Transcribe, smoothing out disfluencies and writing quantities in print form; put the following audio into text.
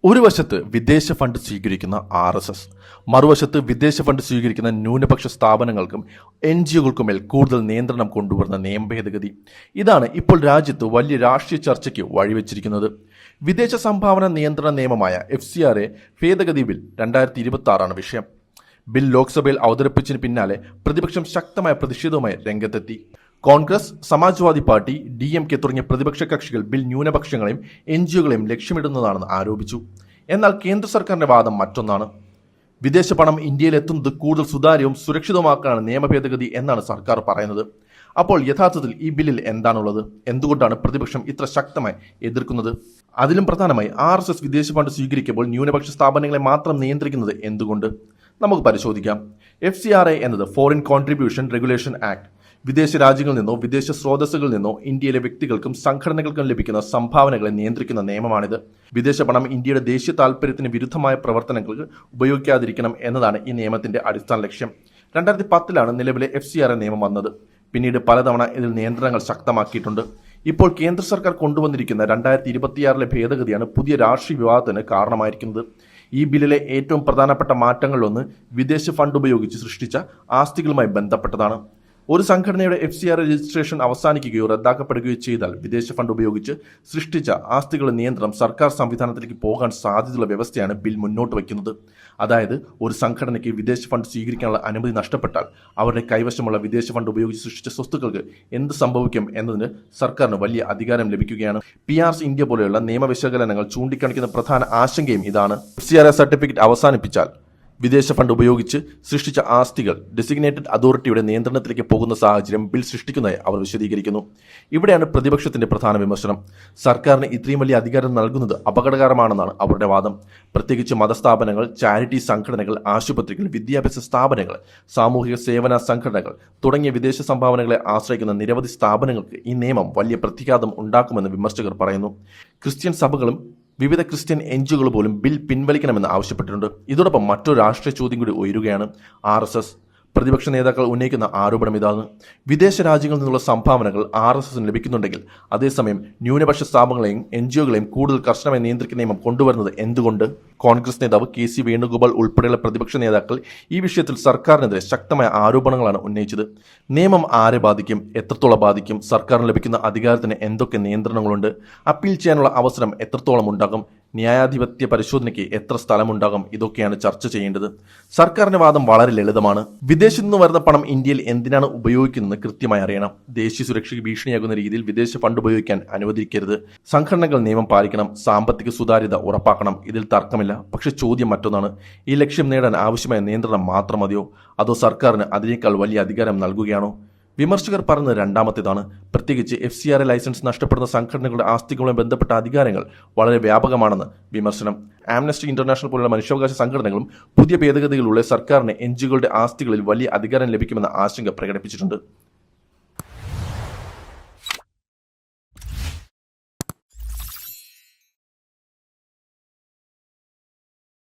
ഒരു വശത്ത് വിദേശ ഫണ്ട് സ്വീകരിക്കുന്ന RSS, മറുവശത്ത് വിദേശ ഫണ്ട് സ്വീകരിക്കുന്ന ന്യൂനപക്ഷ സ്ഥാപനങ്ങൾക്കും NGOകൾക്കുമേൽ കൂടുതൽ നിയന്ത്രണം കൊണ്ടുവരുന്ന നിയമ ഭേദഗതി. ഇതാണ് ഇപ്പോൾ രാജ്യത്ത് വലിയ രാഷ്ട്രീയ ചർച്ചയ്ക്ക് വഴിവെച്ചിരിക്കുന്നത്. വിദേശ സംഭാവന നിയന്ത്രണ നിയമമായ FCRA ഭേദഗതി ബിൽ 2026 വിഷയം. ബിൽ ലോക്സഭയിൽ അവതരിപ്പിച്ചതിന് പിന്നാലെ പ്രതിപക്ഷം ശക്തമായ പ്രതിഷേധവുമായി രംഗത്തെത്തി. കോൺഗ്രസ്, സമാജ്വാദി പാർട്ടി, DMK തുടങ്ങിയ പ്രതിപക്ഷ കക്ഷികൾ ബിൽ ന്യൂനപക്ഷങ്ങളെയും NGOകളെയും ലക്ഷ്യമിടുന്നതാണെന്ന് ആരോപിച്ചു. എന്നാൽ കേന്ദ്ര സർക്കാരിന്റെ വാദം മറ്റൊന്നാണ്. വിദേശ പണം ഇന്ത്യയിൽ എത്തുന്നത് കൂടുതൽ സുതാര്യവും സുരക്ഷിതവുമാക്കാനാണ് നിയമ ഭേദഗതി എന്നാണ് സർക്കാർ പറയുന്നത്. അപ്പോൾ യഥാർത്ഥത്തിൽ ഈ ബില്ലിൽ എന്താണുള്ളത്? എന്തുകൊണ്ടാണ് പ്രതിപക്ഷം ഇത്ര ശക്തമായി എതിർക്കുന്നത്? അതിലും പ്രധാനമായി RSS വിദേശ ഫണ്ട് സ്വീകരിക്കുമ്പോൾ ന്യൂനപക്ഷ സ്ഥാപനങ്ങളെ മാത്രം നിയന്ത്രിക്കുന്നത് എന്തുകൊണ്ട്? നമുക്ക് പരിശോധിക്കാം. FCRA എന്നത് ഫോറിൻ കോൺട്രിബ്യൂഷൻ റെഗുലേഷൻ ആക്ട്. വിദേശ രാജ്യങ്ങളിൽ നിന്നോ വിദേശ സ്രോതസ്സുകളിൽ നിന്നോ ഇന്ത്യയിലെ വ്യക്തികൾക്കും സംഘടനകൾക്കും ലഭിക്കുന്ന സംഭാവനകളെ നിയന്ത്രിക്കുന്ന നിയമമാണിത്. വിദേശ പണം ഇന്ത്യയുടെ ദേശീയ താൽപര്യത്തിന് വിരുദ്ധമായ പ്രവർത്തനങ്ങൾക്ക് ഉപയോഗിക്കാതിരിക്കണം എന്നതാണ് ഈ നിയമത്തിന്റെ അടിസ്ഥാന ലക്ഷ്യം. 2010 നിലവിലെ FCRA നിയമം വന്നത്. പിന്നീട് പലതവണ ഇതിൽ നിയന്ത്രണങ്ങൾ ശക്തമാക്കിയിട്ടുണ്ട്. ഇപ്പോൾ കേന്ദ്ര സർക്കാർ കൊണ്ടുവന്നിരിക്കുന്ന 2026 ഭേദഗതിയാണ് പുതിയ രാഷ്ട്രീയ വിവാദത്തിന് കാരണമായിരിക്കുന്നത്. ഈ ബില്ലിലെ ഏറ്റവും പ്രധാനപ്പെട്ട മാറ്റങ്ങളിലൊന്ന് വിദേശ ഫണ്ട് ഉപയോഗിച്ച് സൃഷ്ടിച്ച ആസ്തികളുമായി ബന്ധപ്പെട്ടതാണ്. ഒരു സംഘടനയുടെ FCRA രജിസ്ട്രേഷൻ അവസാനിക്കുകയോ റദ്ദാക്കപ്പെടുകയോ ചെയ്താൽ വിദേശ ഫണ്ട് ഉപയോഗിച്ച് സൃഷ്ടിച്ച ആസ്തികളുടെ നിയന്ത്രണം സർക്കാർ സംവിധാനത്തിലേക്ക് പോകാൻ സാധ്യതയുള്ള വ്യവസ്ഥയാണ് ബിൽ മുന്നോട്ട് വയ്ക്കുന്നത്. അതായത് ഒരു സംഘടനയ്ക്ക് വിദേശ ഫണ്ട് സ്വീകരിക്കാനുള്ള അനുമതി നഷ്ടപ്പെട്ടാൽ അവരുടെ കൈവശമുള്ള വിദേശ ഫണ്ട് ഉപയോഗിച്ച് സൃഷ്ടിച്ച സ്വത്തുക്കൾക്ക് എന്ത് സംഭവിക്കും എന്നതിന് സർക്കാരിന് വലിയ അധികാരം ലഭിക്കുകയാണ്. PRC ഇന്ത്യ പോലെയുള്ള നിയമവിശകലനങ്ങൾ ചൂണ്ടിക്കാണിക്കുന്ന പ്രധാന ആശങ്കയും ഇതാണ്. FCRA സർട്ടിഫിക്കറ്റ് അവസാനിപ്പിച്ചാൽ വിദേശ ഫണ്ട് ഉപയോഗിച്ച് സൃഷ്ടിച്ച ആസ്തികൾ ഡെസിഗ്നേറ്റഡ് അതോറിറ്റിയുടെ നിയന്ത്രണത്തിലേക്ക് പോകുന്ന സാഹചര്യം ബിൽ സൃഷ്ടിക്കുന്നതായി അവർ വിശദീകരിക്കുന്നു. ഇവിടെയാണ് പ്രതിപക്ഷത്തിന്റെ പ്രധാന വിമർശനം. സർക്കാരിന് ഇത്രയും വലിയ അധികാരം നൽകുന്നത് അപകടകരമാണെന്നാണ് അവരുടെ വാദം. പ്രത്യേകിച്ച് മതസ്ഥാപനങ്ങൾ, ചാരിറ്റി സംഘടനകൾ, ആശുപത്രികൾ, വിദ്യാഭ്യാസ സ്ഥാപനങ്ങൾ, സാമൂഹിക സേവന സംഘടനകൾ തുടങ്ങിയ വിദേശ സംഭാവനകളെ ആശ്രയിക്കുന്ന നിരവധി സ്ഥാപനങ്ങൾക്ക് ഈ നിയമം വലിയ പ്രത്യാഘാതം ഉണ്ടാക്കുമെന്ന് വിമർശകർ പറയുന്നു. ക്രിസ്ത്യൻ സഭകളും വിവിധ ക്രിസ്ത്യൻ NGOകൾ പോലും ബിൽ പിൻവലിക്കണമെന്ന് ആവശ്യപ്പെട്ടിട്ടുണ്ട്. ഇതോടൊപ്പം മറ്റൊരു രാഷ്ട്രീയ ചോദ്യം കൂടി ഉയരുകയാണ്. RSS പ്രതിപക്ഷ നേതാക്കൾ ഉന്നയിക്കുന്ന ആരോപണം ഇതാണ്. വിദേശ രാജ്യങ്ങളിൽ നിന്നുള്ള സംഭാവനകൾ RSSന് ലഭിക്കുന്നുണ്ടെങ്കിൽ അതേസമയം ന്യൂനപക്ഷ സ്ഥാപനങ്ങളെയും NGOകളെയും കൂടുതൽ കർശനമായി നിയന്ത്രിക്കുന്ന നിയമം കൊണ്ടുവരുന്നത് എന്തുകൊണ്ട്? കോൺഗ്രസ് നേതാവ് KC വേണുഗോപാൽ ഉൾപ്പെടെയുള്ള പ്രതിപക്ഷ നേതാക്കൾ ഈ വിഷയത്തിൽ സർക്കാരിനെതിരെ ശക്തമായ ആരോപണങ്ങളാണ് ഉന്നയിച്ചത്. നിയമം ആരെ ബാധിക്കും? എത്രത്തോളം ബാധിക്കും? സർക്കാരിന് ലഭിക്കുന്ന അധികാരത്തിന് എന്തൊക്കെ നിയന്ത്രണങ്ങളുണ്ട്? അപ്പീൽ ചെയ്യാനുള്ള അവസരം എത്രത്തോളം ഉണ്ടാകും? ന്യായാധിപത്യ പരിശോധനയ്ക്ക് എത്ര സ്ഥലമുണ്ടാകും? ഇതൊക്കെയാണ് ചർച്ച ചെയ്യേണ്ടത്. സർക്കാരിന്റെ വാദം വളരെ ലളിതമാണ്. വിദേശത്തു നിന്ന് വരുന്ന പണം ഇന്ത്യയിൽ എന്തിനാണ് ഉപയോഗിക്കുന്നത് കൃത്യമായി അറിയണം. ദേശീയ സുരക്ഷയ്ക്ക് ഭീഷണിയാകുന്ന രീതിയിൽ വിദേശ ഫണ്ട് ഉപയോഗിക്കാൻ അനുവദിക്കരുത്. സംഘടനകൾ നിയമം പാലിക്കണം. സാമ്പത്തിക സുതാര്യത ഉറപ്പാക്കണം. ഇതിൽ തർക്കമില്ല. പക്ഷെ ചോദ്യം മറ്റൊന്നാണ്. ഈ ലക്ഷ്യം നേടാൻ ആവശ്യമായ നിയന്ത്രണം മാത്രം മതിയോ? അതോ സർക്കാരിന് അതിനേക്കാൾ വലിയ അധികാരം നൽകുകയാണോ? വിമർശകർ പറഞ്ഞത് രണ്ടാമത്തേതാണ്. പ്രത്യേകിച്ച് FCRA ലൈസൻസ് നഷ്ടപ്പെടുന്ന സംഘടനകളുടെ ആസ്തികളുമായി ബന്ധപ്പെട്ട അധികാരങ്ങൾ വളരെ വ്യാപകമാണെന്ന് വിമർശനം. ആംനസ്റ്റി ഇന്റർനാഷണൽ പോലുള്ള മനുഷ്യാവകാശ സംഘടനകളും പുതിയ ഭേദഗതികളിലൂടെ സർക്കാരിന് NGOകളുടെ ആസ്തികളിൽ വലിയ അധികാരം ലഭിക്കുമെന്ന ആശങ്ക പ്രകടിപ്പിച്ചിട്ടുണ്ട്.